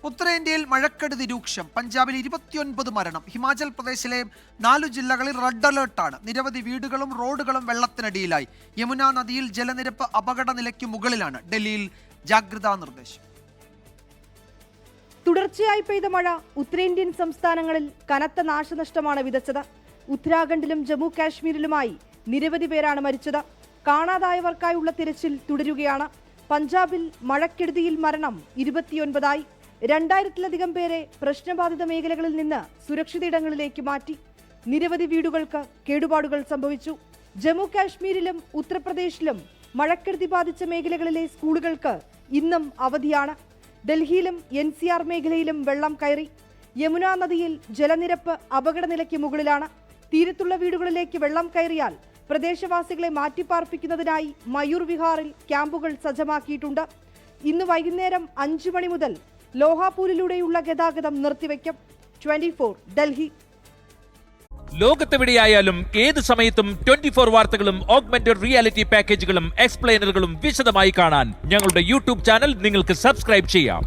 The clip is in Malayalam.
ഉത്തരേന്ത്യയിൽ മഴക്കെടുതി രൂക്ഷം. പഞ്ചാബിൽ 29 മരണം. ഹിമാചൽ പ്രദേശിലെ 4 ജില്ലകളിൽ റെഡ് അലേർട്ടാണ്. നിരവധി വീടുകളും റോഡുകളും വെള്ളത്തിനടിയിലായി. യമുന നദിയിൽ ജലനിരപ്പ് അപകട നിലയ്ക്ക് മുകളിലാണ്. ഡൽഹിയിൽ ജാഗ്രതാ നിർദ്ദേശം. തുടർച്ചയായി പെയ്ത മഴ ഉത്തരേന്ത്യൻ സംസ്ഥാനങ്ങളിൽ കനത്ത നാശനഷ്ടമാണ് വിതച്ചത്. ഉത്തരാഖണ്ഡിലും ജമ്മു കാശ്മീരിലുമായി നിരവധി പേരാണ് മരിച്ചത്. കാണാതായവർക്കായുള്ള തിരച്ചിൽ തുടരുകയാണ്. പഞ്ചാബിൽ മഴക്കെടുതിയിൽ മരണം 29ആയി. 2000-ലധികം പേരെ പ്രശ്നബാധിത മേഖലകളിൽ നിന്ന് സുരക്ഷിത ഇടങ്ങളിലേക്ക് മാറ്റി. നിരവധി വീടുകൾക്ക് കേടുപാടുകൾ സംഭവിച്ചു. ജമ്മു കാശ്മീരിലും ഉത്തർപ്രദേശിലും മഴക്കെടുതി ബാധിച്ച മേഖലകളിലെ സ്കൂളുകൾക്ക് ഇന്നും അവധിയാണ്. ഡൽഹിയിലും NCR മേഖലയിലും വെള്ളം കയറി. യമുന നദിയിൽ ജലനിരപ്പ് അപകടനിലയ്ക്ക് മുകളിലാണ്. തീരത്തുള്ള വീടുകളിലേക്ക് വെള്ളം കയറിയാൽ പ്രദേശവാസികളെ മാറ്റിപ്പാർപ്പിക്കുന്നതിനായി മയൂർ വിഹാറിൽ ക്യാമ്പുകൾ സജ്ജമാക്കിയിട്ടുണ്ട്. ഇന്ന് വൈകുന്നേരം 5 മണി മുതൽ ലോഹാപൂരിലൂടെയുള്ള ഗതാഗതം നിർത്തിവെക്കും. 24 ഡൽഹി. ലോകത്തെവിടെയായാലും ഏത് സമയത്തും 24 വാർത്തകളും ഓഗ്മെന്റഡ് റിയാലിറ്റി പാക്കേജുകളും എക്സ്പ്ലെയിനറുകളും വിശദമായി കാണാൻ ഞങ്ങളുടെ യൂട്യൂബ് ചാനൽ നിങ്ങൾക്ക് സബ്സ്ക്രൈബ് ചെയ്യാം.